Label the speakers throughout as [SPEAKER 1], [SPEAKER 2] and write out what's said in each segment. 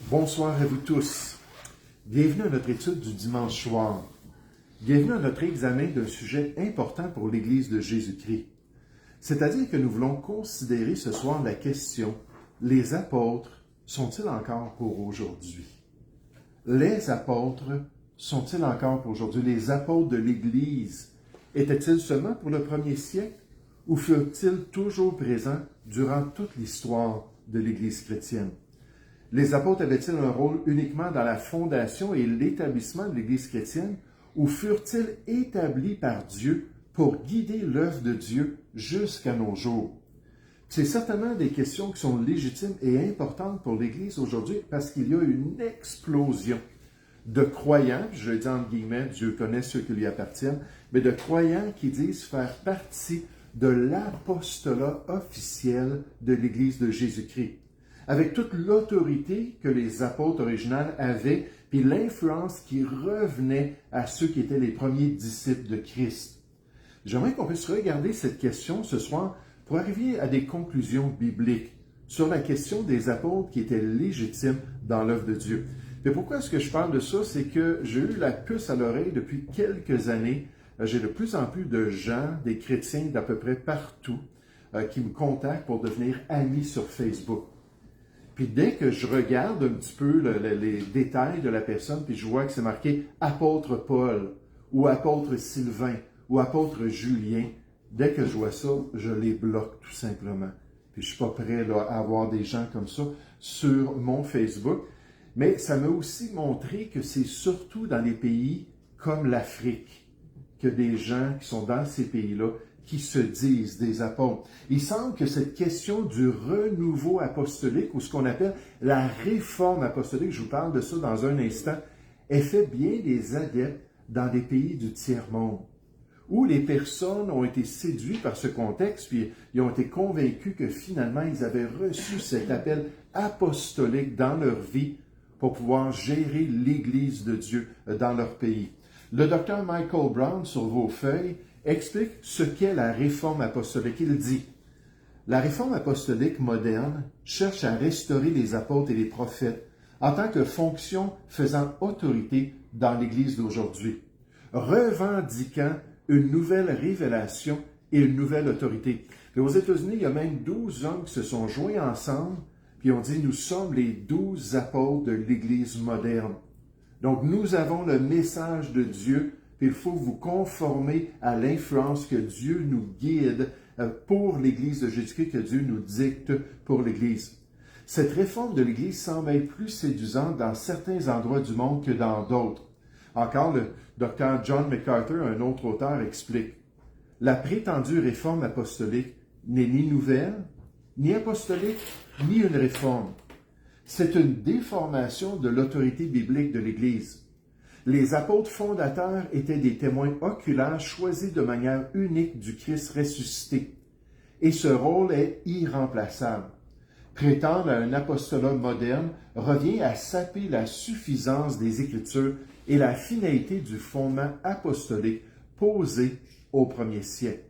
[SPEAKER 1] Bonsoir à vous tous. Bienvenue à notre étude du dimanche soir. Bienvenue à notre examen d'un sujet important pour l'Église de Jésus-Christ. C'est-à-dire que nous voulons considérer ce soir la question « Les apôtres sont-ils encore pour aujourd'hui? » Les apôtres sont-ils encore pour aujourd'hui? Les apôtres de l'Église étaient-ils seulement pour le premier siècle ou furent-ils toujours présents durant toute l'histoire de l'Église chrétienne? Les apôtres avaient-ils un rôle uniquement dans la fondation et l'établissement de l'Église chrétienne ou furent-ils établis par Dieu pour guider l'œuvre de Dieu jusqu'à nos jours? C'est certainement des questions qui sont légitimes et importantes pour l'Église aujourd'hui parce qu'il y a une explosion de croyants, je le dis entre guillemets, Dieu connaît ceux qui lui appartiennent, mais de croyants qui disent faire partie de l'apostolat officiel de l'Église de Jésus-Christ, avec toute l'autorité que les apôtres originaux avaient, puis l'influence qui revenait à ceux qui étaient les premiers disciples de Christ. J'aimerais qu'on puisse regarder cette question ce soir pour arriver à des conclusions bibliques sur la question des apôtres qui étaient légitimes dans l'œuvre de Dieu. Mais pourquoi est-ce que je parle de ça? C'est que j'ai eu la puce à l'oreille depuis quelques années. J'ai de plus en plus de gens, des chrétiens d'à peu près partout, qui me contactent pour devenir amis sur Facebook. Puis dès que je regarde un petit peu les détails de la personne, puis je vois que c'est marqué « apôtre Paul » ou « apôtre Sylvain » ou « apôtre Julien », dès que je vois ça, je les bloque tout simplement. Puis je ne suis pas prêt là, à avoir des gens comme ça sur mon Facebook. Mais ça m'a aussi montré que c'est surtout dans les pays comme l'Afrique que des gens qui sont dans ces pays-là qui se disent des apôtres. Il semble que cette question du renouveau apostolique, ou ce qu'on appelle la réforme apostolique, je vous parle de ça dans un instant, est fait bien des adeptes dans des pays du tiers-monde, où les personnes ont été séduites par ce contexte, puis ils ont été convaincus que finalement, ils avaient reçu cet appel apostolique dans leur vie pour pouvoir gérer l'Église de Dieu dans leur pays. Le docteur Michael Brown, sur vos feuilles, explique ce qu'est la réforme apostolique. Il dit « La réforme apostolique moderne cherche à restaurer les apôtres et les prophètes en tant que fonction faisant autorité dans l'Église d'aujourd'hui, revendiquant une nouvelle révélation et une nouvelle autorité. » Et aux États-Unis, il y a même 12 hommes qui se sont joints ensemble, puis ont dit « Nous sommes les 12 apôtres de l'Église moderne. » Donc, nous avons le message de Dieu, puis il faut vous conformer à l'influence que Dieu nous guide pour l'Église de Jésus-Christ, que Dieu nous dicte pour l'Église. Cette réforme de l'Église semble être plus séduisante dans certains endroits du monde que dans d'autres. Encore, le docteur John MacArthur, un autre auteur, explique « La prétendue réforme apostolique n'est ni nouvelle, ni apostolique, ni une réforme. C'est une déformation de l'autorité biblique de l'Église. Les apôtres fondateurs étaient des témoins oculaires choisis de manière unique du Christ ressuscité. Et ce rôle est irremplaçable. Prétendre à un apostolat moderne revient à saper la suffisance des Écritures et la finalité du fondement apostolique posé au premier siècle.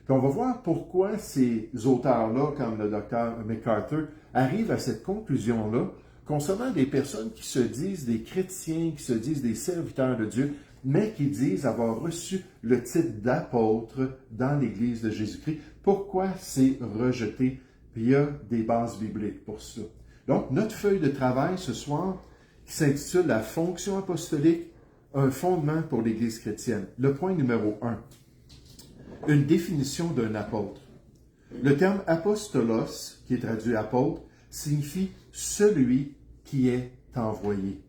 [SPEAKER 1] Puis on va voir pourquoi ces auteurs-là, comme le docteur MacArthur, arrivent à cette conclusion-là concernant des personnes qui se disent des chrétiens, qui se disent des serviteurs de Dieu, mais qui disent avoir reçu le titre d'apôtre dans l'Église de Jésus-Christ. Pourquoi c'est rejeté? Puis il y a des bases bibliques pour ça. Donc, notre feuille de travail ce soir, qui s'intitule « La fonction apostolique, un fondement pour l'Église chrétienne ». Le point numéro 1. Une définition d'un apôtre. Le terme apostolos, qui est traduit apôtre, signifie celui qui est envoyé.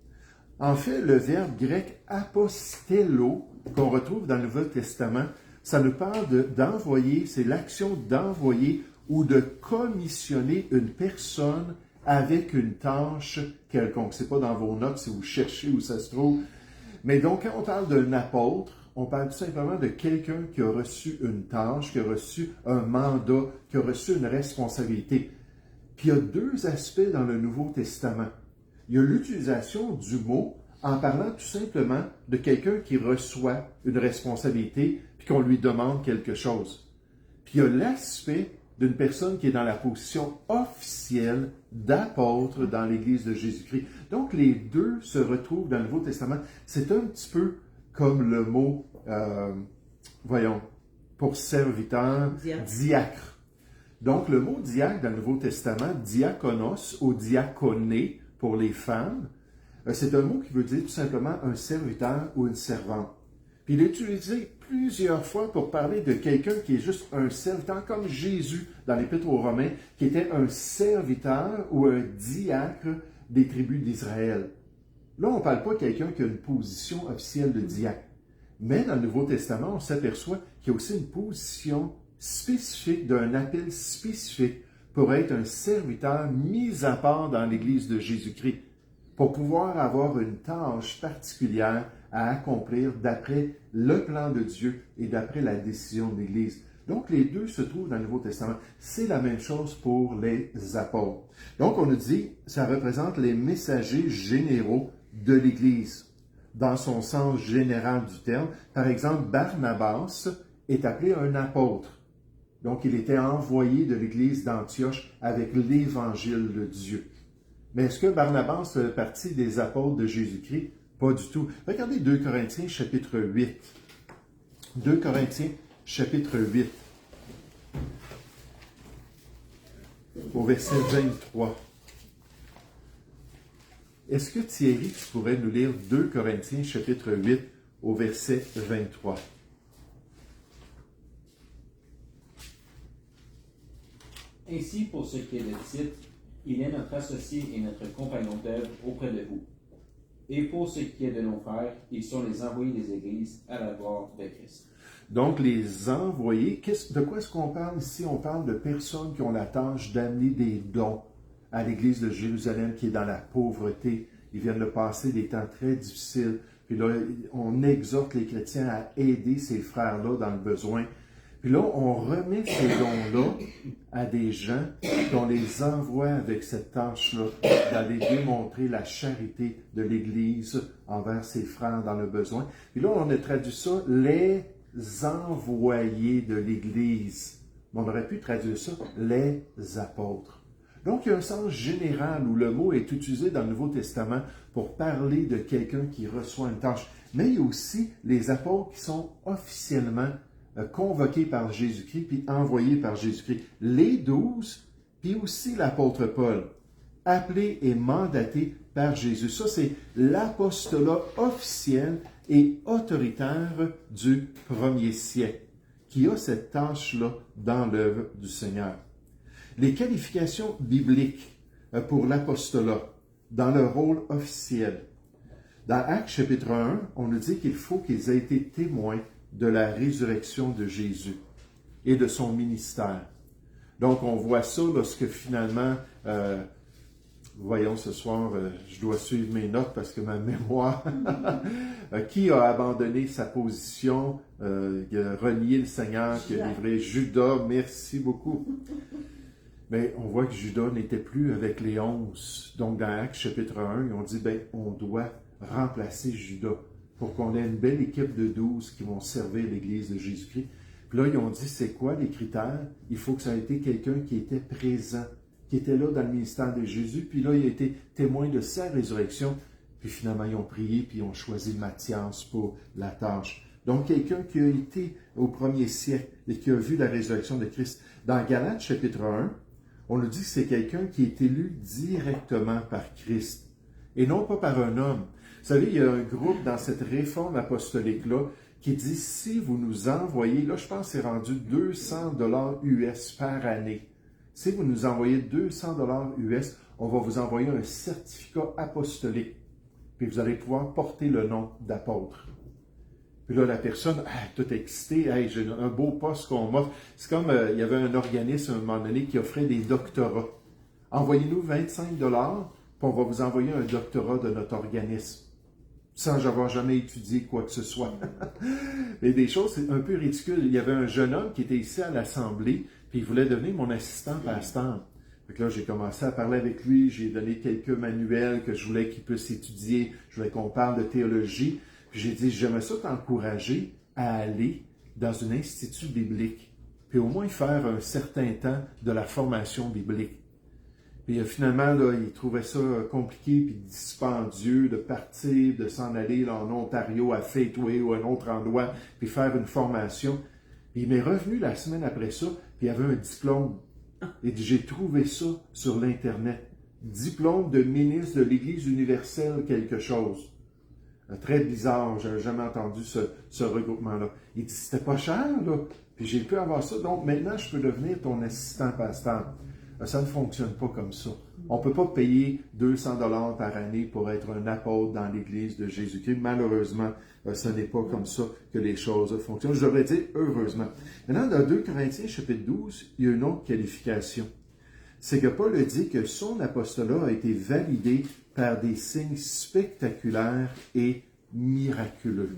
[SPEAKER 1] En fait, le verbe grec apostello, qu'on retrouve dans le Nouveau Testament, ça nous parle d'envoyer, c'est l'action d'envoyer ou de commissionner une personne avec une tâche quelconque. Ce n'est pas dans vos notes si vous cherchez où ça se trouve. Mais donc, quand on parle d'un apôtre, on parle tout simplement de quelqu'un qui a reçu une tâche, qui a reçu un mandat, qui a reçu une responsabilité. Puis il y a deux aspects dans le Nouveau Testament. Il y a l'utilisation du mot en parlant tout simplement de quelqu'un qui reçoit une responsabilité puis qu'on lui demande quelque chose. Puis il y a l'aspect d'une personne qui est dans la position officielle d'apôtre dans l'Église de Jésus-Christ. Donc, les deux se retrouvent dans le Nouveau Testament. C'est un petit peu comme le mot, pour serviteur, diacre. Donc, le mot diacre dans le Nouveau Testament, diakonos ou diaconé pour les femmes, c'est un mot qui veut dire tout simplement un serviteur ou une servante. Puis il est utilisé plusieurs fois pour parler de quelqu'un qui est juste un serviteur, comme Jésus dans l'Épître aux Romains, qui était un serviteur ou un diacre des tribus d'Israël. Là, on ne parle pas de quelqu'un qui a une position officielle de diacre. Mais dans le Nouveau Testament, on s'aperçoit qu'il y a aussi une position spécifique, d'un appel spécifique pour être un serviteur mis à part dans l'Église de Jésus-Christ, pour pouvoir avoir une tâche particulière à accomplir d'après le plan de Dieu et d'après la décision de l'Église. Donc, les deux se trouvent dans le Nouveau Testament. C'est la même chose pour les apôtres. Donc, on nous dit, ça représente les messagers généraux de l'Église, dans son sens général du terme. Par exemple, Barnabas est appelé un apôtre. Donc, il était envoyé de l'Église d'Antioche avec l'Évangile de Dieu. Mais est-ce que Barnabas fait partie des apôtres de Jésus-Christ? Pas du tout. Regardez 2 Corinthiens, chapitre 8. 2 Corinthiens, chapitre 8. Au verset 23. Est-ce que Thierry, tu pourrais nous lire 2 Corinthiens, chapitre 8, au verset 23?
[SPEAKER 2] Ainsi, pour ce qui est de Tite, il est notre associé et notre compagnon d'œuvre auprès de vous. Et pour ce qui est de nos frères, ils sont les envoyés des églises à la gloire de Christ.
[SPEAKER 1] Donc, les envoyés, de quoi est-ce qu'on parle ici? On parle de personnes qui ont la tâche d'amener des dons à l'Église de Jérusalem qui est dans la pauvreté. Ils viennent de passer des temps très difficiles. Puis là, on exhorte les chrétiens à aider ces frères-là dans le besoin. Puis là, on remet ces dons-là à des gens, puis on les envoie avec cette tâche-là d'aller démontrer la charité de l'Église envers ses frères dans le besoin. Puis là, on a traduit ça, les envoyés de l'Église. On aurait pu traduire ça, les apôtres. Donc, il y a un sens général où le mot est utilisé dans le Nouveau Testament pour parler de quelqu'un qui reçoit une tâche. Mais il y a aussi les apôtres qui sont officiellement convoqués par Jésus-Christ, puis envoyés par Jésus-Christ. Les 12, puis aussi l'apôtre Paul, appelé et mandaté par Jésus. Ça, c'est l'apostolat officiel et autoritaire du premier siècle, qui a cette tâche-là dans l'œuvre du Seigneur. Les qualifications bibliques pour l'apostolat, dans le rôle officiel. Dans Actes chapitre 1, on nous dit qu'il faut qu'ils aient été témoins de la résurrection de Jésus et de son ministère. Donc, on voit ça lorsque finalement, voyons ce soir, je dois suivre mes notes parce que ma mémoire, qui a abandonné sa position, qui a renié le Seigneur, qui a livré Judas, merci beaucoup. Mais on voit que Judas n'était plus avec les 11. Donc, dans Actes chapitre 1, ils ont dit, on doit remplacer Judas pour qu'on ait une belle équipe de 12 qui vont servir l'Église de Jésus-Christ. Puis là, ils ont dit, c'est quoi les critères? Il faut que ça ait été quelqu'un qui était présent, qui était là dans le ministère de Jésus, puis là, il a été témoin de sa résurrection, puis finalement, ils ont prié, puis ils ont choisi Matthias pour la tâche. Donc, quelqu'un qui a été au premier siècle et qui a vu la résurrection de Christ. Dans Galates chapitre 1, on nous dit que c'est quelqu'un qui est élu directement par Christ, et non pas par un homme. Vous savez, il y a un groupe dans cette réforme apostolique-là qui dit, si vous nous envoyez, là je pense que c'est rendu 200 $ US par année. Si vous nous envoyez 200 $ US, on va vous envoyer un certificat apostolique. Puis vous allez pouvoir porter le nom d'apôtre. Puis là, la personne, toute excitée, j'ai un beau poste qu'on m'offre. C'est comme, il y avait un organisme à un moment donné qui offrait des doctorats. Envoyez-nous 25 $, puis on va vous envoyer un doctorat de notre organisme, sans avoir jamais étudié quoi que ce soit. Mais des choses, c'est un peu ridicule. Il y avait un jeune homme qui était ici à l'Assemblée, puis il voulait devenir mon assistant pasteur. Donc là, j'ai commencé à parler avec lui, j'ai donné quelques manuels que je voulais qu'il puisse étudier, je voulais qu'on parle de théologie. Puis j'ai dit, j'aimerais ça t'encourager à aller dans un institut biblique, puis au moins faire un certain temps de la formation biblique. Puis finalement, là, il trouvait ça compliqué puis dispendieux de partir, de s'en aller là, en Ontario, à Faithway ou à un autre endroit, puis faire une formation. Puis il m'est revenu la semaine après ça, puis il y avait un diplôme. Il dit, j'ai trouvé ça sur l'Internet. Diplôme de ministre de l'Église universelle quelque chose. Très bizarre, j'avais jamais entendu ce regroupement-là. Il dit, c'était pas cher, là. Puis j'ai pu avoir ça, donc maintenant je peux devenir ton assistant pasteur. Ça ne fonctionne pas comme ça. On ne peut pas payer 200 $ par année pour être un apôtre dans l'Église de Jésus-Christ. Malheureusement, ce n'est pas comme ça que les choses fonctionnent. Je devrais dire heureusement. Maintenant, dans 2 Corinthiens, chapitre 12, il y a une autre qualification. C'est que Paul dit que son apostolat a été validé par des signes spectaculaires et miraculeux.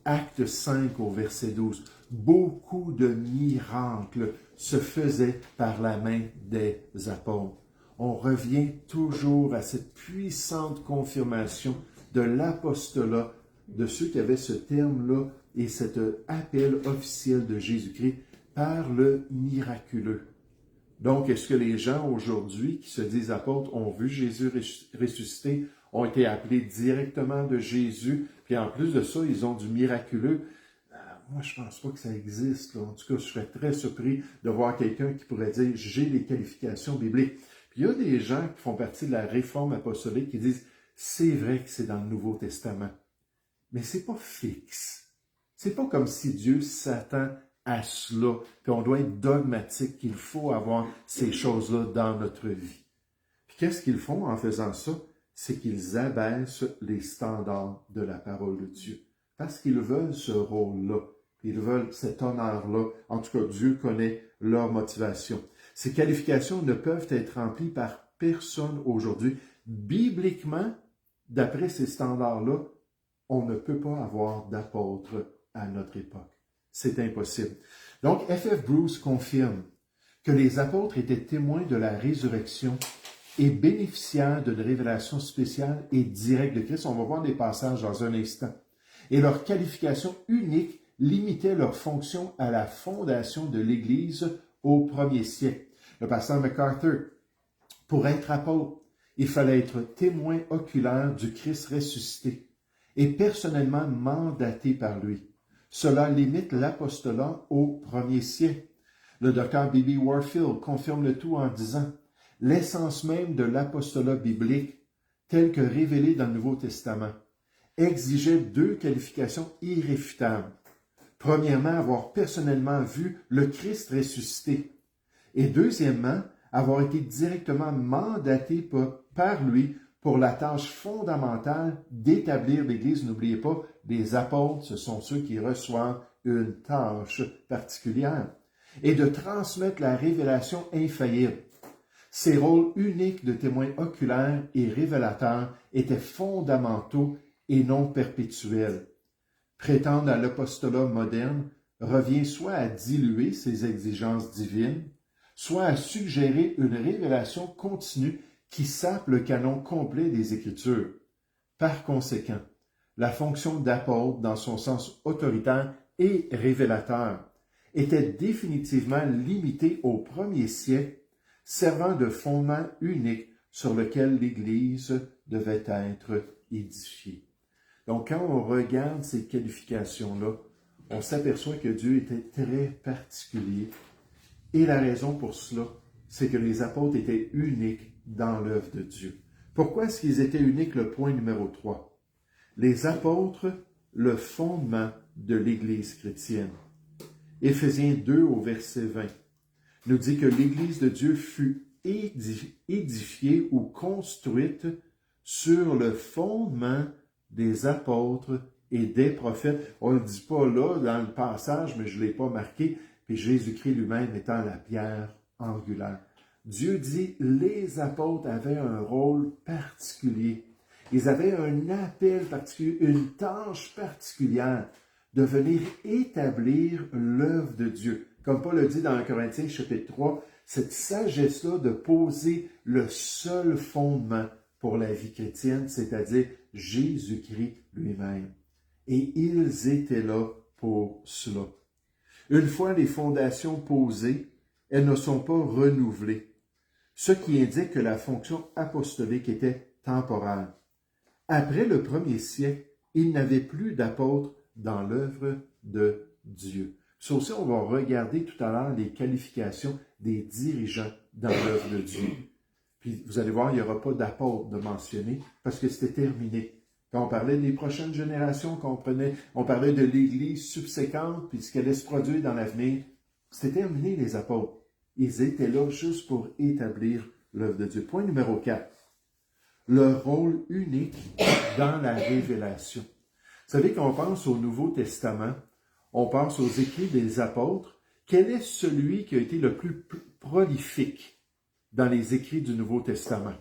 [SPEAKER 1] Acte 5 au verset 12. Beaucoup de miracles se faisaient par la main des apôtres. On revient toujours à cette puissante confirmation de l'apostolat, de ceux qui avaient ce terme-là et cet appel officiel de Jésus-Christ par le miraculeux. Donc, est-ce que les gens aujourd'hui qui se disent apôtres ont vu Jésus ressuscité, ont été appelés directement de Jésus, puis en plus de ça, ils ont du miraculeux? Moi, je ne pense pas que ça existe, là. En tout cas, je serais très surpris de voir quelqu'un qui pourrait dire « j'ai les qualifications bibliques ». Puis il y a des gens qui font partie de la réforme apostolique qui disent « c'est vrai que c'est dans le Nouveau Testament ». Mais c'est pas fixe. C'est pas comme si Dieu s'attend à cela, puis on doit être dogmatique, qu'il faut avoir ces choses-là dans notre vie. Puis qu'est-ce qu'ils font en faisant ça? C'est qu'ils abaissent les standards de la parole de Dieu. Parce qu'ils veulent ce rôle-là. Ils veulent cet honneur-là. En tout cas, Dieu connaît leur motivation. Ces qualifications ne peuvent être remplies par personne aujourd'hui. Bibliquement, d'après ces standards-là, on ne peut pas avoir d'apôtre à notre époque. C'est impossible. Donc, F.F. Bruce confirme que les apôtres étaient témoins de la résurrection et bénéficiaires d'une révélation spéciale et directe de Christ. On va voir des passages dans un instant. Et leur qualification unique limitait leur fonction à la fondation de l'Église au 1er siècle. Le pasteur MacArthur, pour être apôtre, il fallait être témoin oculaire du Christ ressuscité et personnellement mandaté par lui. Cela limite l'apostolat au 1er siècle. Le docteur B.B. Warfield confirme le tout en disant « L'essence même de l'apostolat biblique, tel que révélé dans le Nouveau Testament, exigeait 2 qualifications irréfutables. Premièrement, avoir personnellement vu le Christ ressuscité. Et deuxièmement, avoir été directement mandaté par lui pour la tâche fondamentale d'établir l'Église. N'oubliez pas, les apôtres, ce sont ceux qui reçoivent une tâche particulière. Et de transmettre la révélation infaillible. Ces rôles uniques de témoins oculaires et révélateurs étaient fondamentaux et non perpétuels. Prétendre à l'apostolat moderne revient soit à diluer ces exigences divines, soit à suggérer une révélation continue qui sape le canon complet des Écritures. Par conséquent, la fonction d'apôtre dans son sens autoritaire et révélateur était définitivement limitée au 1er siècle, servant de fondement unique sur lequel l'Église devait être édifiée. Donc, quand on regarde ces qualifications-là, on s'aperçoit que Dieu était très particulier. Et la raison pour cela, c'est que les apôtres étaient uniques dans l'œuvre de Dieu. Pourquoi est-ce qu'ils étaient uniques? Le point numéro 3. Les apôtres, le fondement de l'Église chrétienne. Éphésiens 2 au verset 20 nous dit que l'Église de Dieu fut édifiée ou construite sur le fondement des apôtres et des prophètes. On ne le dit pas là dans le passage, mais je ne l'ai pas marqué, puis Jésus-Christ lui-même étant la pierre angulaire. Dieu dit, les apôtres avaient un rôle particulier. Ils avaient un appel particulier, une tâche particulière de venir établir l'œuvre de Dieu. Comme Paul le dit dans 1 Corinthiens chapitre 3, cette sagesse-là de poser le seul fondement pour la vie chrétienne, c'est-à-dire Jésus-Christ lui-même. Et ils étaient là pour cela. Une fois les fondations posées, elles ne sont pas renouvelées, ce qui indique que la fonction apostolique était temporaire. Après le premier siècle, il n'avait plus d'apôtres dans l'œuvre de Dieu. Ça aussi, on va regarder tout à l'heure les qualifications des dirigeants dans l'œuvre de Dieu. Puis vous allez voir, il n'y aura pas d'apôtres de mentionner parce que c'était terminé. Quand on parlait des prochaines générations, on parlait de l'Église subséquente, puis ce qu'elle allait se produire dans l'avenir, c'était terminé les apôtres. Ils étaient là juste pour établir l'œuvre de Dieu. Point numéro 4. Le rôle unique dans la révélation. Vous savez, quand on pense au Nouveau Testament, on pense aux écrits des apôtres. Quel est celui qui a été le plus prolifique dans les écrits du Nouveau Testament?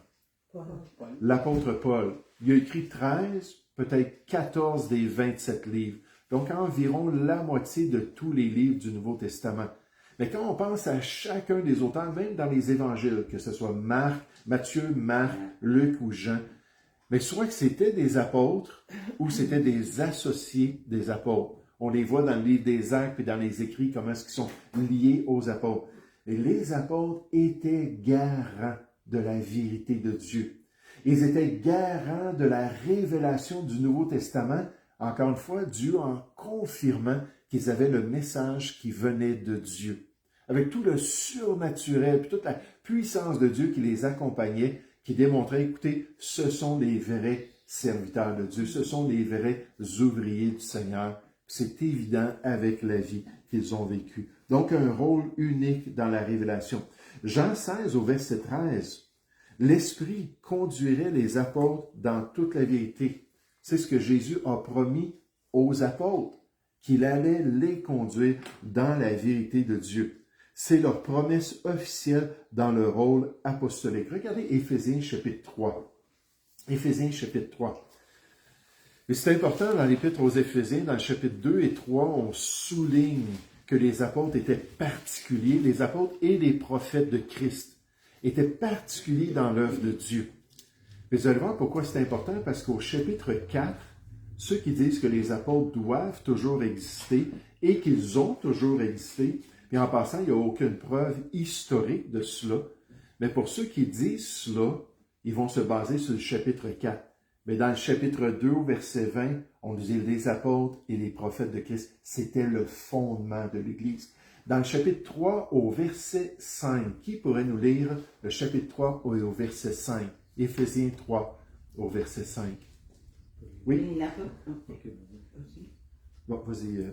[SPEAKER 1] L'apôtre Paul. Il a écrit 13, peut-être 14 des 27 livres. Donc environ la moitié de tous les livres du Nouveau Testament. Mais quand on pense à chacun des auteurs, même dans les évangiles, que ce soit Matthieu, Marc, Luc ou Jean, mais soit que c'était des apôtres ou c'était des associés des apôtres. On les voit dans le livre des Actes et dans les écrits, comment est-ce qu'ils sont liés aux apôtres. Et les apôtres étaient garants de la vérité de Dieu. Ils étaient garants de la révélation du Nouveau Testament, encore une fois, Dieu en confirmant qu'ils avaient le message qui venait de Dieu. Avec tout le surnaturel, puis toute la puissance de Dieu qui les accompagnait, qui démontrait, écoutez, ce sont les vrais serviteurs de Dieu, ce sont les vrais ouvriers du Seigneur. C'est évident avec la vie qu'ils ont vécue. Donc, un rôle unique dans la révélation. Jean 16 au verset 13. L'Esprit conduirait les apôtres dans toute la vérité. C'est ce que Jésus a promis aux apôtres, qu'il allait les conduire dans la vérité de Dieu. C'est leur promesse officielle dans le rôle apostolique. Regardez Éphésiens chapitre 3. Éphésiens chapitre 3. Et c'est important dans l'Épître aux Éphésiens, dans le chapitre 2 et 3, on souligne que les apôtres étaient particuliers, les apôtres et les prophètes de Christ étaient particuliers dans l'œuvre de Dieu. Mais vous allez voir pourquoi c'est important, parce qu'au chapitre 4, ceux qui disent que les apôtres doivent toujours exister et qu'ils ont toujours existé, et en passant, il n'y a aucune preuve historique de cela, mais pour ceux qui disent cela, ils vont se baser sur le chapitre 4. Mais dans le chapitre 2, au verset 20, on dit les apôtres et les prophètes de Christ, c'était le fondement de l'Église. Dans le chapitre 3, au verset 5, qui pourrait nous lire le chapitre 3 au verset 5? Éphésiens 3, au verset 5. Oui? Bon, vas-y,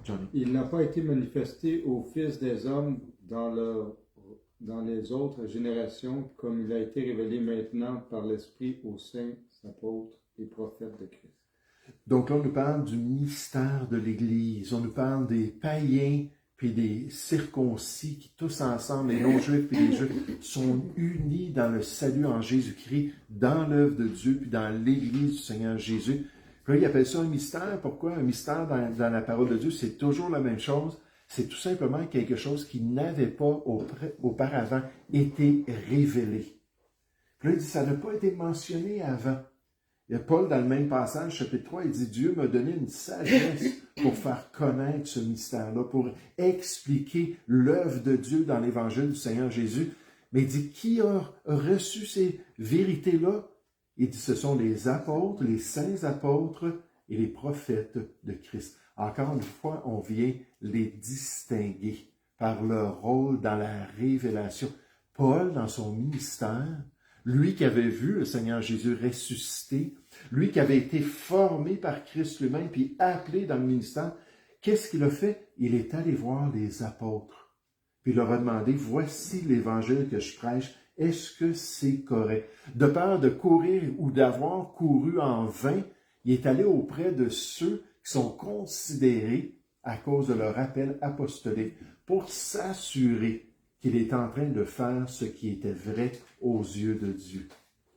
[SPEAKER 1] Johnny.
[SPEAKER 3] Il n'a pas été manifesté aux fils des hommes dans les autres générations, comme il a été révélé maintenant par l'Esprit aux saints apôtres et prophètes de Christ.
[SPEAKER 1] Donc là, on nous parle du mystère de l'Église. On nous parle des païens puis des circoncis qui tous ensemble, les non-juifs puis les juifs, sont unis dans le salut en Jésus-Christ, dans l'œuvre de Dieu puis dans l'Église du Seigneur Jésus. Puis là, il appelle ça un mystère. Pourquoi? Un mystère dans la parole de Dieu, c'est toujours la même chose. C'est tout simplement quelque chose qui n'avait pas auparavant été révélé. Puis là, il dit, ça n'a pas été mentionné avant. Et Paul, dans le même passage, chapitre 3, il dit, Dieu m'a donné une sagesse pour faire connaître ce mystère-là, pour expliquer l'œuvre de Dieu dans l'évangile du Seigneur Jésus. Mais il dit, qui a reçu ces vérités-là? Il dit, ce sont les apôtres, les saints apôtres et les prophètes de Christ. Encore une fois, on vient les distinguer par leur rôle dans la révélation. Paul, dans son ministère, lui qui avait vu le Seigneur Jésus ressusciter, lui qui avait été formé par Christ lui-même, puis appelé dans le ministère, qu'est-ce qu'il a fait? Il est allé voir les apôtres, puis il leur a demandé, voici l'évangile que je prêche, est-ce que c'est correct? De peur de courir ou d'avoir couru en vain, il est allé auprès de ceux qui sont considérés à cause de leur appel apostolique pour s'assurer qu'il est en train de faire ce qui était vrai aux yeux de Dieu.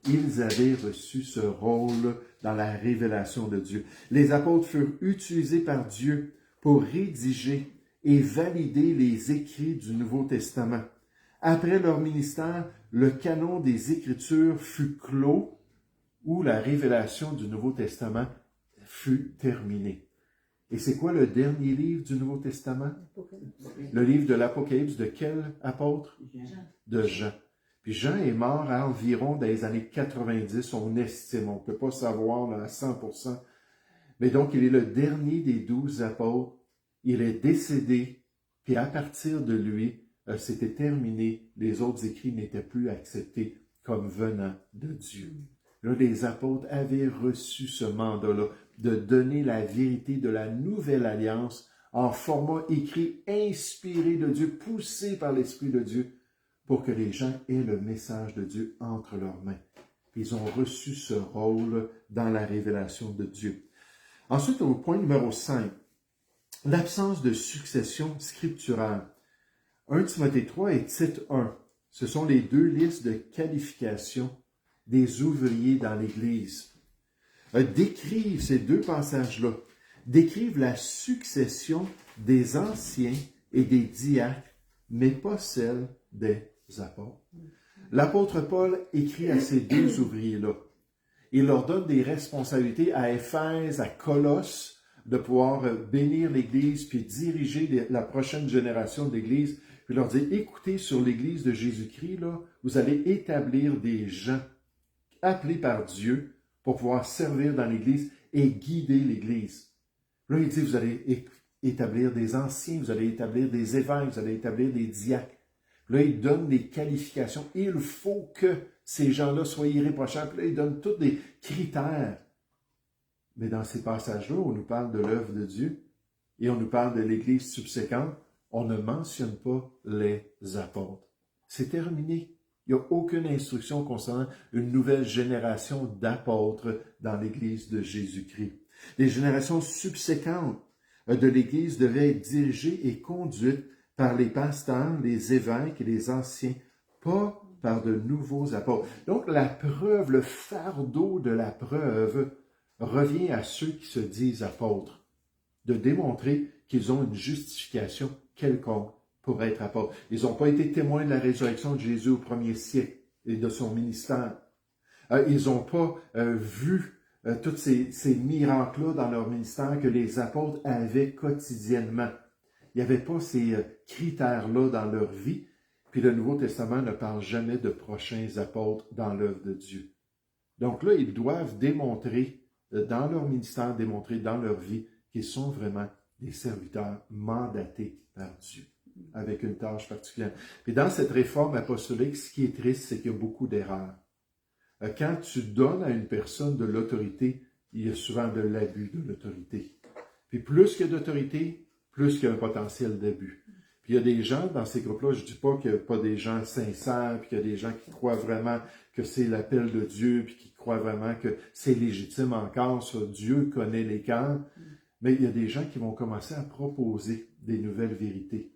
[SPEAKER 1] Ils avaient reçu ce rôle dans la révélation de Dieu. Les apôtres furent utilisés par Dieu pour rédiger et valider les écrits du Nouveau Testament. Après leur ministère, le canon des Écritures fut clos, où la révélation du Nouveau Testament fut terminée. Et c'est quoi le dernier livre du Nouveau Testament? Le livre de l'Apocalypse de quel apôtre? De Jean. Puis Jean est mort à environ dans les années 90, on estime, on ne peut pas savoir là, à 100%. Mais donc, il est le dernier des 12 apôtres. Il est décédé, puis à partir de lui, c'était terminé. Les autres écrits n'étaient plus acceptés comme venant de Dieu. Là, les apôtres avaient reçu ce mandat-là de donner la vérité de la nouvelle alliance en format écrit, inspiré de Dieu, poussé par l'Esprit de Dieu, pour que les gens aient le message de Dieu entre leurs mains. Ils ont reçu ce rôle dans la révélation de Dieu. Ensuite, au point numéro 5, l'absence de succession scripturale. 1 Timothée 3 et Tite 1, ce sont les deux listes de qualification des ouvriers dans l'Église. Décrivent ces deux passages-là, décrivent la succession des anciens et des diacres, mais pas celle des apôtres. L'apôtre Paul écrit à ces deux ouvriers-là. Il leur donne des responsabilités à Éphèse, à Colosse, de pouvoir bénir l'Église puis diriger la prochaine génération de l'Église. Puis il leur dit, écoutez, sur l'Église de Jésus-Christ, là, vous allez établir des gens appelés par Dieu pour pouvoir servir dans l'Église et guider l'Église. Là, il dit, vous allez établir des anciens, vous allez établir des évêques, vous allez établir des diacres. Là, il donne des qualifications. Il faut que ces gens-là soient irréprochables. Puis là, il donne tous des critères. Mais dans ces passages-là, on nous parle de l'œuvre de Dieu et on nous parle de l'Église subséquente. On ne mentionne pas les apôtres. C'est terminé. Il n'y a aucune instruction concernant une nouvelle génération d'apôtres dans l'Église de Jésus-Christ. Les générations subséquentes de l'Église devaient être dirigées et conduites par les pasteurs, les évêques et les anciens, pas par de nouveaux apôtres. Donc, la preuve, le fardeau de la preuve revient à ceux qui se disent apôtres, de démontrer qu'ils ont une justification quelconque pour être apôtres. Ils n'ont pas été témoins de la résurrection de Jésus au premier siècle et de son ministère. Ils n'ont pas vu tous ces miracles-là dans leur ministère que les apôtres avaient quotidiennement. Il n'y avait pas ces critères-là dans leur vie. Puis le Nouveau Testament ne parle jamais de prochains apôtres dans l'œuvre de Dieu. Donc là, ils doivent démontrer dans leur ministère, démontrer dans leur vie qu'ils sont vraiment des serviteurs mandatés par Dieu, avec une tâche particulière. Puis dans cette réforme apostolique, ce qui est triste, c'est qu'il y a beaucoup d'erreurs. Quand tu donnes à une personne de l'autorité, il y a souvent de l'abus de l'autorité. Puis plus qu'il y a d'autorité, plus qu'il y a un potentiel d'abus. Puis il y a des gens dans ces groupes-là, je ne dis pas qu'il n'y a pas des gens sincères, puis qu'il y a des gens qui croient vraiment que c'est l'appel de Dieu, puis qui croient vraiment que c'est légitime encore, ça, Dieu connaît les cœurs. Mais il y a des gens qui vont commencer à proposer des nouvelles vérités,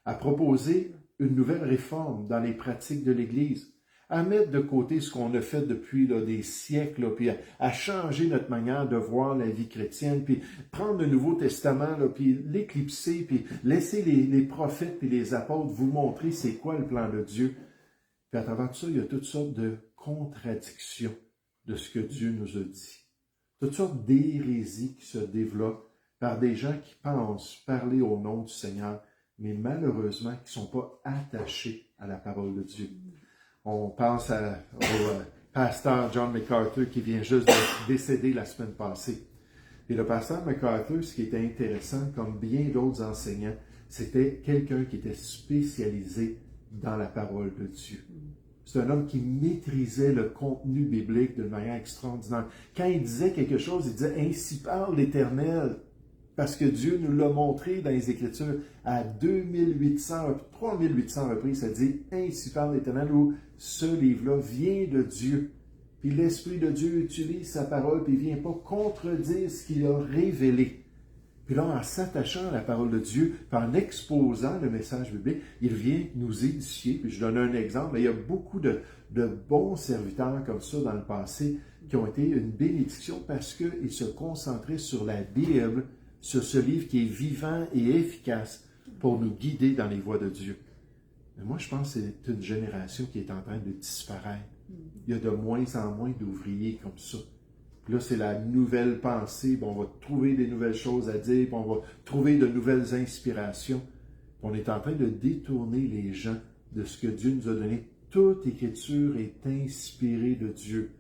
[SPEAKER 1] à proposer une nouvelle réforme dans les pratiques de l'Église, à mettre de côté ce qu'on a fait depuis des siècles, là, puis à changer notre manière de voir la vie chrétienne, puis prendre le Nouveau Testament, là, puis l'éclipser, puis laisser les prophètes et les apôtres vous montrer c'est quoi le plan de Dieu. Puis à travers tout ça, il y a toutes sortes de contradictions de ce que Dieu nous a dit. Toutes sortes d'hérésies qui se développent par des gens qui pensent parler au nom du Seigneur, mais malheureusement qui ne sont pas attachés à la parole de Dieu. On pense au pasteur John MacArthur qui vient juste de décéder la semaine passée. Et le pasteur MacArthur, ce qui était intéressant, comme bien d'autres enseignants, c'était quelqu'un qui était spécialisé dans la parole de Dieu. C'est un homme qui maîtrisait le contenu biblique d'une manière extraordinaire. Quand il disait quelque chose, il disait « Ainsi parle l'Éternel ». Parce que Dieu nous l'a montré dans les Écritures à 3800 reprises, ça dit « Ainsi parle l'Éternel » où ce livre-là vient de Dieu. Puis l'Esprit de Dieu utilise sa parole, puis il ne vient pas contredire ce qu'il a révélé. Puis là, en s'attachant à la parole de Dieu, puis en exposant le message biblique, il vient nous édifier. Puis je donne un exemple, mais il y a beaucoup de bons serviteurs comme ça dans le passé qui ont été une bénédiction parce qu'ils se concentraient sur la Bible, sur ce livre qui est vivant et efficace pour nous guider dans les voies de Dieu. Mais moi, je pense que c'est une génération qui est en train de disparaître. Il y a de moins en moins d'ouvriers comme ça Puis là, c'est la nouvelle pensée, puis on va trouver des nouvelles choses à dire, puis on va trouver de nouvelles inspirations. On est en train de détourner les gens de ce que Dieu nous a donné. Toute écriture est inspirée de Dieu.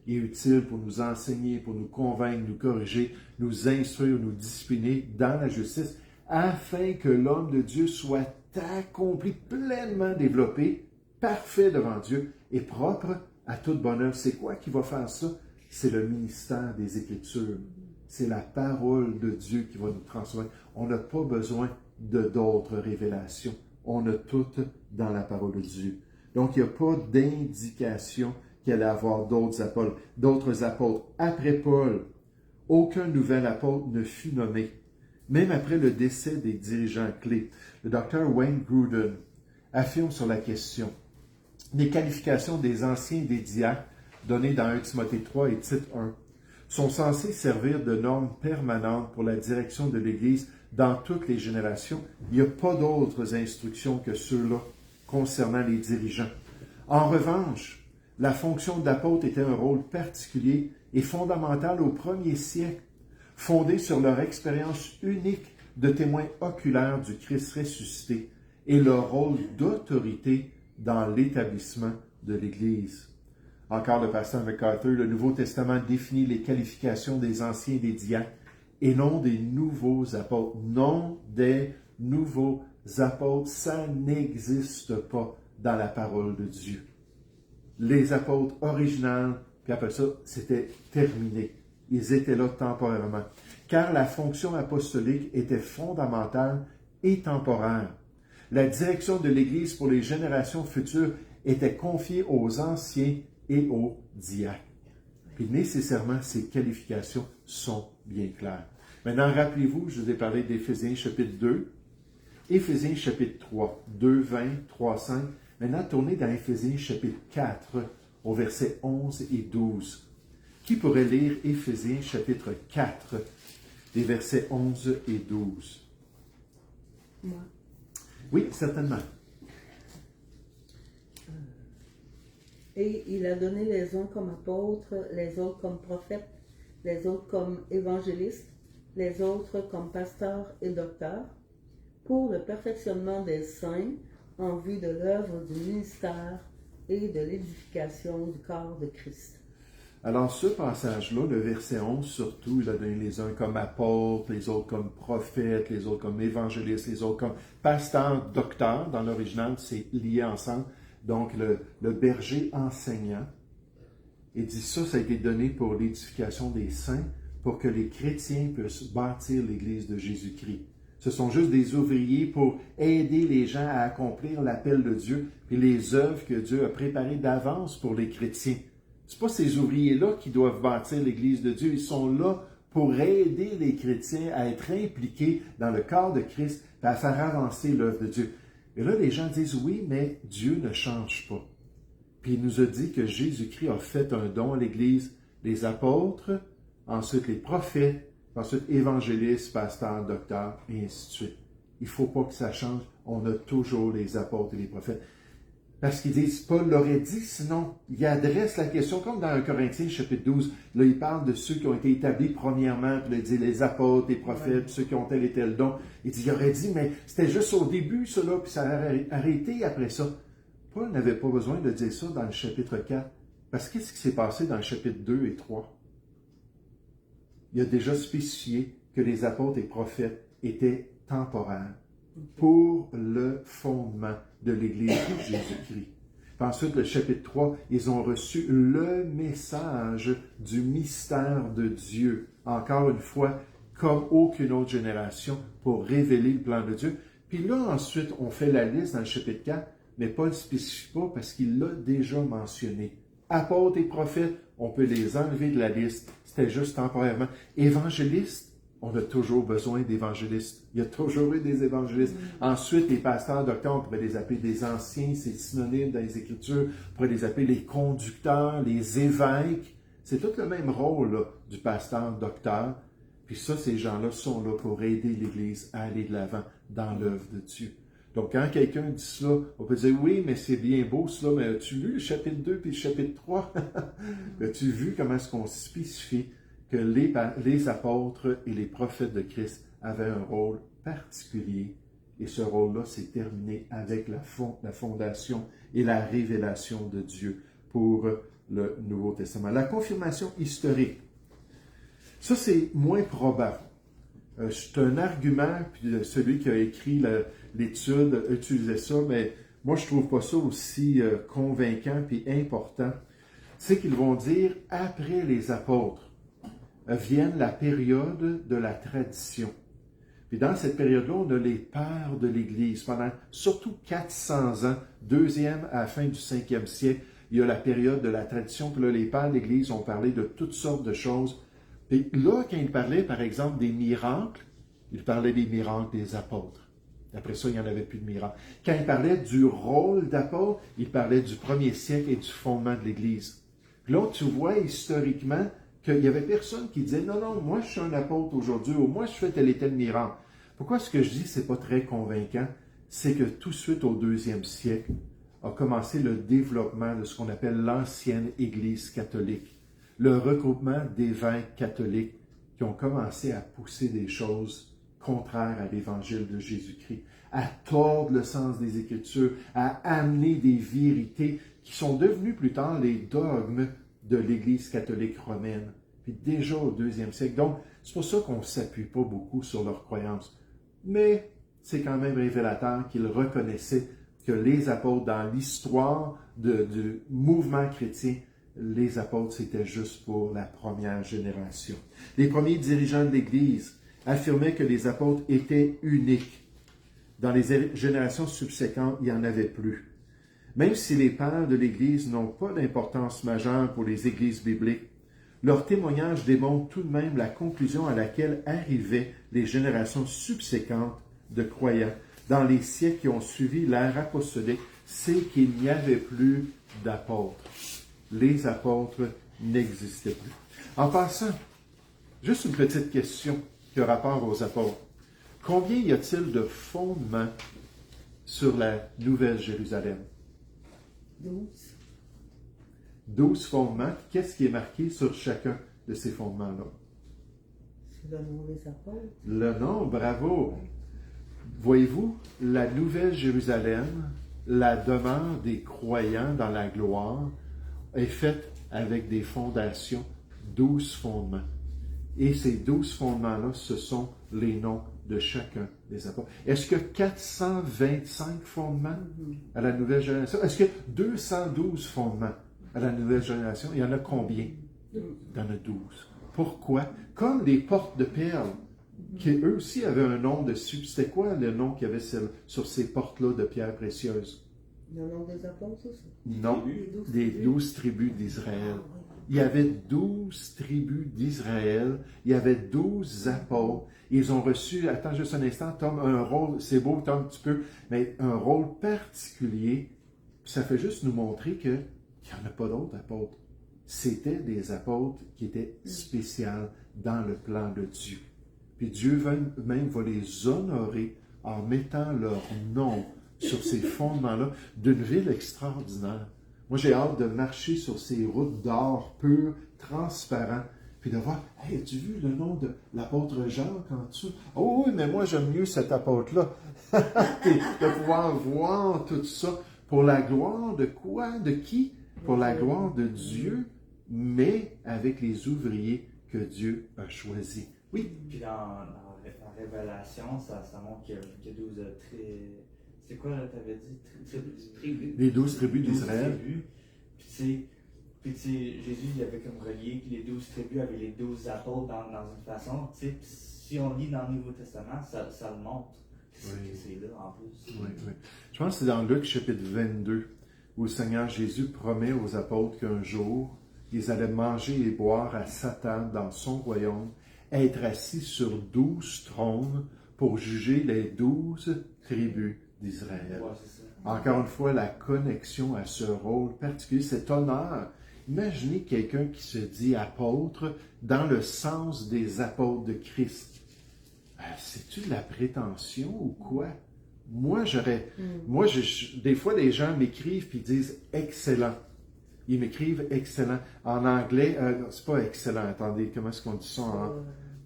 [SPEAKER 1] Il est utile pour nous enseigner, pour nous convaincre, nous corriger, nous instruire, nous discipliner dans la justice, afin que l'homme de Dieu soit accompli, pleinement développé, parfait devant Dieu et propre à toute bonne œuvre. C'est quoi qui va faire ça? C'est le ministère des Écritures. C'est la parole de Dieu qui va nous transformer. On n'a pas besoin d'autres révélations. On a toutes dans la parole de Dieu. Donc, il n'y a pas d'indication qu'il allait y avoir d'autres apôtres. Après Paul, aucun nouvel apôtre ne fut nommé. Même après le décès des dirigeants clés. Le docteur Wayne Grudem affirme sur la question: les qualifications des anciens et des diacres données dans 1 Timothée 3 et Tite 1 sont censées servir de normes permanentes pour la direction de l'Église dans toutes les générations. Il n'y a pas d'autres instructions que ceux-là concernant les dirigeants. En revanche, la fonction d'apôtre était un rôle particulier et fondamental au premier siècle, fondé sur leur expérience unique de témoins oculaires du Christ ressuscité et leur rôle d'autorité dans l'établissement de l'Église. Encore le pasteur MacArthur, le Nouveau Testament définit les qualifications des anciens et des diacres et non des nouveaux apôtres. Non des nouveaux apôtres, ça n'existe pas dans la parole de Dieu. Les apôtres originaux, puis après ça, c'était terminé. Ils étaient là temporairement. Car la fonction apostolique était fondamentale et temporaire. La direction de l'Église pour les générations futures était confiée aux anciens et aux diacres. Puis nécessairement, ces qualifications sont bien claires. Maintenant, rappelez-vous, je vous ai parlé d'Éphésiens chapitre 2, Éphésiens chapitre 3, 2, 20, 3, 5. Maintenant, tournez dans Éphésiens chapitre 4, au verset 11 et 12. Qui pourrait lire Éphésiens chapitre 4, les versets 11 et 12?
[SPEAKER 4] Moi.
[SPEAKER 1] Oui, certainement.
[SPEAKER 4] Et il a donné les uns comme apôtres, les autres comme prophètes, les autres comme évangélistes, les autres comme pasteurs et docteurs, pour le perfectionnement des saints, en vue de l'œuvre du ministère et de l'édification du corps de Christ.
[SPEAKER 1] Alors, ce passage-là, le verset 11 surtout, il a donné les uns comme apôtres, les autres comme prophètes, les autres comme évangélistes, les autres comme pasteurs, docteurs. Dans l'original, c'est lié ensemble. Donc, le berger enseignant. Il dit ça a été donné pour l'édification des saints, pour que les chrétiens puissent bâtir l'Église de Jésus-Christ. Ce sont juste des ouvriers pour aider les gens à accomplir l'appel de Dieu et les œuvres que Dieu a préparées d'avance pour les chrétiens. Ce n'est pas ces ouvriers-là qui doivent bâtir l'Église de Dieu. Ils sont là pour aider les chrétiens à être impliqués dans le corps de Christ et à faire avancer l'œuvre de Dieu. Et là, les gens disent, oui, mais Dieu ne change pas. Puis il nous a dit que Jésus-Christ a fait un don à l'Église, les apôtres, ensuite les prophètes, ensuite évangélistes, pasteurs, docteurs, et ainsi de suite. Il ne faut pas que ça change. On a toujours les apôtres et les prophètes. Parce qu'ils disent, Paul l'aurait dit, sinon, il adresse la question, comme dans 1 Corinthiens chapitre 12, là, il parle de ceux qui ont été établis premièrement, puis il dit les apôtres, les prophètes, ceux qui ont tel et tel don. Il aurait dit, mais c'était juste au début, cela, puis ça a arrêté après ça. Paul n'avait pas besoin de dire ça dans le chapitre 4, parce qu'est-ce qui s'est passé dans le chapitre 2 et 3? Il a déjà spécifié que les apôtres et prophètes étaient temporaires pour le fondement de l'Église de Jésus-Christ. Puis ensuite, le chapitre 3, ils ont reçu le message du mystère de Dieu, encore une fois, comme aucune autre génération, pour révéler le plan de Dieu. Puis là, ensuite, on fait la liste dans le chapitre 4, mais Paul ne spécifie pas parce qu'il l'a déjà mentionné. Apôtres et prophètes, on peut les enlever de la liste, c'était juste temporairement. Évangélistes, on a toujours besoin d'évangélistes. Il y a toujours eu des évangélistes. Ensuite, les pasteurs, docteurs, on pourrait les appeler des anciens, c'est synonyme dans les Écritures. On pourrait les appeler les conducteurs, les évêques. C'est tout le même rôle là, du pasteur, docteur. Puis ça, ces gens-là sont là pour aider l'Église à aller de l'avant dans l'œuvre de Dieu. Donc, quand quelqu'un dit cela, on peut dire, oui, mais c'est bien beau cela, mais as-tu lu le chapitre 2 puis le chapitre 3? As-tu vu comment est-ce qu'on spécifie que les apôtres et les prophètes de Christ avaient un rôle particulier. Et ce rôle-là s'est terminé avec la fondation et la révélation de Dieu pour le Nouveau Testament. La confirmation historique, ça c'est moins probable. C'est un argument, puis celui qui a écrit l'étude utilisait ça, mais moi je trouve pas ça aussi convaincant puis important. C'est qu'ils vont dire, après les apôtres, vienne la période de la tradition. Puis dans cette période-là, on a les pères de l'Église. Pendant surtout 400 ans, deuxième à la fin du 5e siècle, il y a la période de la tradition. Puis là, les pères de l'Église ont parlé de toutes sortes de choses. Puis là, quand ils parlaient, par exemple, des miracles, ils parlaient des miracles des apôtres. Après ça, il n'y en avait plus de miracles. Quand ils parlaient du rôle d'apôtre, ils parlaient du 1er siècle et du fondement de l'Église. Puis là, tu vois historiquement qu'il n'y avait personne qui disait « Non, non, moi je suis un apôtre aujourd'hui » ou « Moi je fais tel et tel miracle ». Pourquoi ce que je dis, c'est pas très convaincant? C'est que tout de suite au 2e siècle a commencé le développement de ce qu'on appelle l'ancienne Église catholique, le regroupement d'évêques catholiques qui ont commencé à pousser des choses contraires à l'Évangile de Jésus-Christ, à tordre le sens des Écritures, à amener des vérités qui sont devenues plus tard les dogmes de l'Église catholique romaine, puis déjà au 2e siècle. Donc, c'est pour ça qu'on ne s'appuie pas beaucoup sur leurs croyances. Mais c'est quand même révélateur qu'ils reconnaissaient que les apôtres, dans l'histoire du mouvement chrétien, les apôtres, c'était juste pour la première génération. Les premiers dirigeants de l'Église affirmaient que les apôtres étaient uniques. Dans les générations subséquentes, il n'y en avait plus. Même si les pères de l'Église n'ont pas d'importance majeure pour les églises bibliques, leur témoignage démontre tout de même la conclusion à laquelle arrivaient les générations subséquentes de croyants dans les siècles qui ont suivi l'ère apostolique, c'est qu'il n'y avait plus d'apôtres. Les apôtres n'existaient plus. En passant, juste une petite question qui a rapport aux apôtres. Combien y a-t-il de fondements sur la Nouvelle Jérusalem?
[SPEAKER 4] 12.
[SPEAKER 1] 12 fondements. Qu'est-ce qui est marqué sur chacun de ces fondements-là?
[SPEAKER 4] C'est le nom des apôtres.
[SPEAKER 1] Le nom, bravo! Voyez-vous, la Nouvelle Jérusalem, la demeure des croyants dans la gloire, est faite avec des fondations, 12 fondements. Et ces 12 fondements-là, ce sont les noms de chacun des apôtres. Est-ce que 425 fondements à la nouvelle génération? Est-ce que 212 fondements à la nouvelle génération? Il y en a combien? Il y en a 12. Pourquoi? Comme les portes de perles, qui eux aussi avaient un nom dessus. C'était quoi le nom qu'il y avait sur ces portes-là de pierres précieuses?
[SPEAKER 4] Le nom des apôtres aussi.
[SPEAKER 1] Non, des 12 tribus d'Israël. Il y avait 12 tribus d'Israël, il y avait 12 apôtres. Ils ont reçu, attends juste un instant, Tom, un rôle, c'est beau, Tom, tu peux, mais un rôle particulier. Ça fait juste nous montrer qu'il n'y en a pas d'autres apôtres. C'était des apôtres qui étaient spéciaux dans le plan de Dieu. Puis Dieu même va les honorer en mettant leur nom sur ces fondements-là d'une ville extraordinaire. Moi, j'ai hâte de marcher sur ces routes d'or pur, transparent, puis de voir, « Hey, as-tu vu le nom de l'apôtre Jacques en dessous? » Oh oui, mais moi, j'aime mieux cet apôtre-là. De pouvoir voir tout ça pour la gloire de quoi? De qui? Pour la gloire de Dieu, mais avec les ouvriers que Dieu a choisis. Oui?
[SPEAKER 5] Puis dans Révélation, ça montre qu'il y a 12 c'est quoi, t'avais dit? Tribus.
[SPEAKER 1] Les 12 tribus d'Israël.
[SPEAKER 5] Puis tu sais, Jésus, il avait comme relié que les 12 tribus avaient les 12 apôtres dans une façon. Tu sais, si on lit dans le Nouveau Testament, ça le montre.
[SPEAKER 1] Oui.
[SPEAKER 5] C'est là, en plus.
[SPEAKER 1] Oui, oui. Je pense que c'est dans Luc chapitre 22, où le Seigneur Jésus promet aux apôtres qu'un jour, ils allaient manger et boire à Satan dans son royaume, être assis sur 12 trônes pour juger les 12 tribus d'Israël.
[SPEAKER 5] Ouais, c'est ça.
[SPEAKER 1] Encore une fois, la connexion à ce rôle particulier, cet honneur. Imaginez quelqu'un qui se dit apôtre dans le sens des apôtres de Christ. C'est-tu de la prétention ou quoi? Moi, des fois, les gens m'écrivent et disent excellent. Ils m'écrivent excellent. En anglais, non, c'est pas excellent. Attendez, comment est-ce qu'on dit ça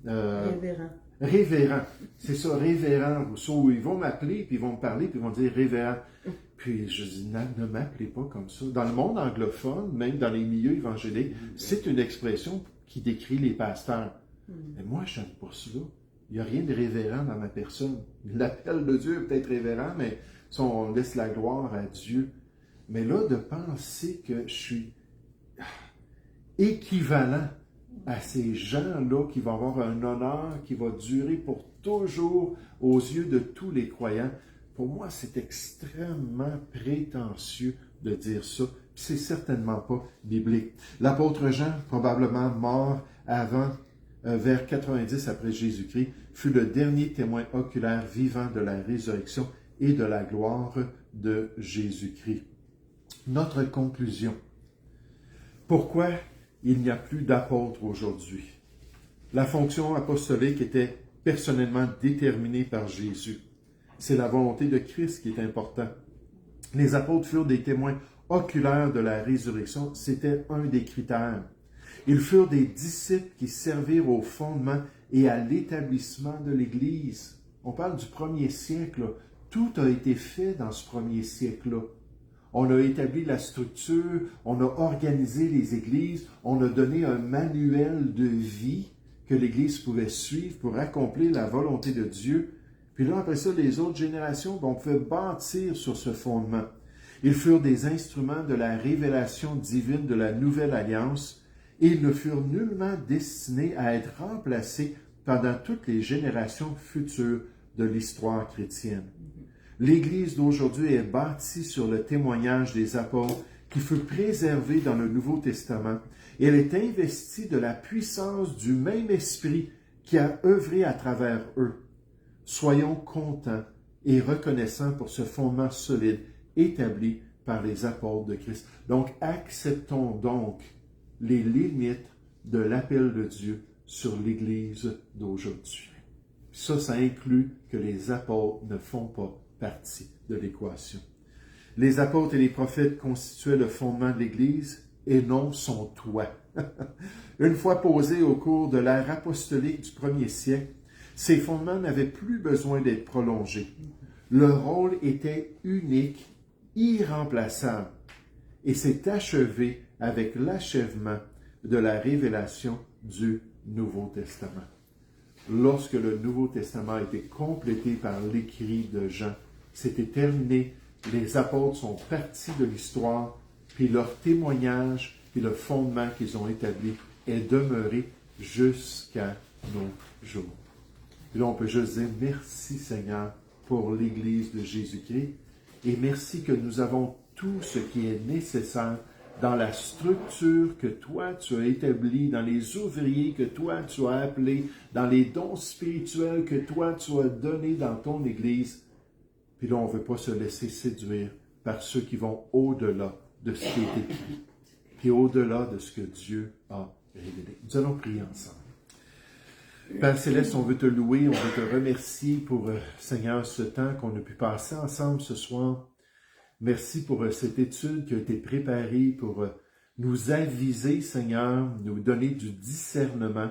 [SPEAKER 4] Révérend.
[SPEAKER 1] Révérend. C'est ça, révérend Rousseau. Ils vont m'appeler, puis ils vont me parler, puis ils vont dire révérend. Puis je dis, ne m'appelez pas comme ça. Dans le monde anglophone, même dans les milieux évangéliques, c'est une expression qui décrit les pasteurs. Mais moi, je n'aime pas cela. Il n'y a rien de révérend dans ma personne. L'appel de Dieu est peut-être révérend, mais ça, on laisse la gloire à Dieu. Mais là, de penser que je suis équivalent à ces gens-là qui vont avoir un honneur qui va durer pour toujours aux yeux de tous les croyants, pour moi, c'est extrêmement prétentieux de dire ça. Puis c'est certainement pas biblique. L'apôtre Jean, probablement mort vers 90 après Jésus-Christ, fut le dernier témoin oculaire vivant de la résurrection et de la gloire de Jésus-Christ. Notre conclusion. Pourquoi il n'y a plus d'apôtres aujourd'hui? La fonction apostolique était personnellement déterminée par Jésus. C'est la volonté de Christ qui est importante. Les apôtres furent des témoins oculaires de la résurrection. C'était un des critères. Ils furent des disciples qui servirent au fondement et à l'établissement de l'Église. On parle du premier siècle. Tout a été fait dans ce premier siècle-là. On a établi la structure, on a organisé les églises, on a donné un manuel de vie que l'Église pouvait suivre pour accomplir la volonté de Dieu. Puis là, après ça, les autres générations, on pouvait bâtir sur ce fondement. Ils furent des instruments de la révélation divine de la nouvelle alliance et ils ne furent nullement destinés à être remplacés pendant toutes les générations futures de l'histoire chrétienne. L'Église d'aujourd'hui est bâtie sur le témoignage des apôtres qui fut préservé dans le Nouveau Testament et elle est investie de la puissance du même Esprit qui a œuvré à travers eux. Soyons contents et reconnaissants pour ce fondement solide établi par les apôtres de Christ. Donc, acceptons donc les limites de l'appel de Dieu sur l'Église d'aujourd'hui. Ça inclut que les apôtres ne font pas partie de l'équation. Les apôtres et les prophètes constituaient le fondement de l'Église et non son toit. Une fois posés au cours de l'ère apostolique du premier siècle, ces fondements n'avaient plus besoin d'être prolongés. Leur rôle était unique, irremplaçable, et s'est achevé avec l'achèvement de la révélation du Nouveau Testament. Lorsque le Nouveau Testament a été complété par l'écrit de Jean, c'était terminé. Les apôtres sont partis de l'histoire, puis leur témoignage, puis le fondement qu'ils ont établi est demeuré jusqu'à nos jours. Puis là, on peut juste dire merci Seigneur pour l'Église de Jésus-Christ et merci que nous avons tout ce qui est nécessaire dans la structure que toi tu as établie, dans les ouvriers que toi tu as appelés, dans les dons spirituels que toi tu as donnés dans ton Église. Puis là, on ne veut pas se laisser séduire par ceux qui vont au-delà de ce qui est écrit, puis au-delà de ce que Dieu a révélé. Nous allons prier ensemble. Père Céleste, on veut te louer, on veut te remercier pour, Seigneur, ce temps qu'on a pu passer ensemble ce soir. Merci pour cette étude qui a été préparée pour nous aviser, Seigneur, nous donner du discernement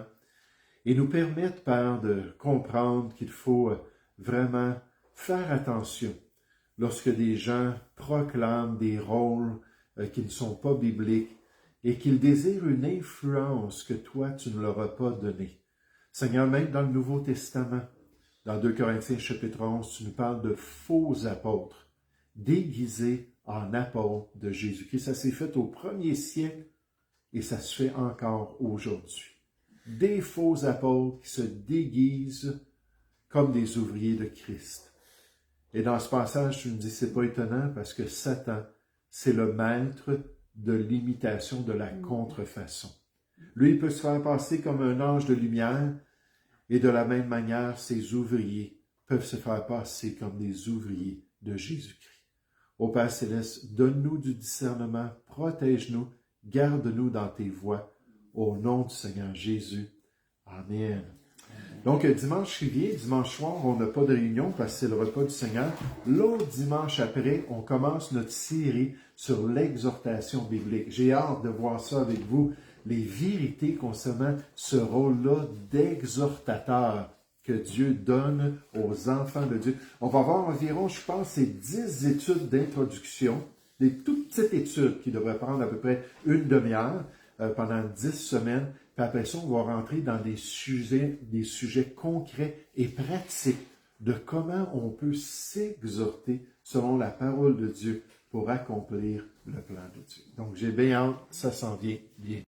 [SPEAKER 1] et nous permettre, Père, de comprendre qu'il faut vraiment faire attention lorsque des gens proclament des rôles qui ne sont pas bibliques et qu'ils désirent une influence que toi, tu ne leur as pas donnée. Seigneur, même dans le Nouveau Testament, dans 2 Corinthiens chapitre 11, tu nous parles de faux apôtres, déguisés en apôtres de Jésus-Christ. Ça s'est fait au premier siècle et ça se fait encore aujourd'hui. Des faux apôtres qui se déguisent comme des ouvriers de Christ. Et dans ce passage, tu me dis, c'est pas étonnant parce que Satan, c'est le maître de l'imitation, de la contrefaçon. Lui, il peut se faire passer comme un ange de lumière et de la même manière, ses ouvriers peuvent se faire passer comme des ouvriers de Jésus-Christ. Ô Père Céleste, donne-nous du discernement, protège-nous, garde-nous dans tes voies. Au nom du Seigneur Jésus. Amen. Donc, dimanche qui vient, dimanche soir, on n'a pas de réunion parce que c'est le repas du Seigneur. L'autre dimanche après, on commence notre série sur l'exhortation biblique. J'ai hâte de voir ça avec vous, les vérités concernant ce rôle-là d'exhortateur que Dieu donne aux enfants de Dieu. On va voir environ, je pense, c'est 10 études d'introduction, des toutes petites études qui devraient prendre à peu près une demi-heure pendant 10 semaines. Puis après ça, on va rentrer dans des sujets concrets et pratiques de comment on peut s'exhorter selon la parole de Dieu pour accomplir le plan de Dieu. Donc, j'ai bien hâte, ça s'en vient bien.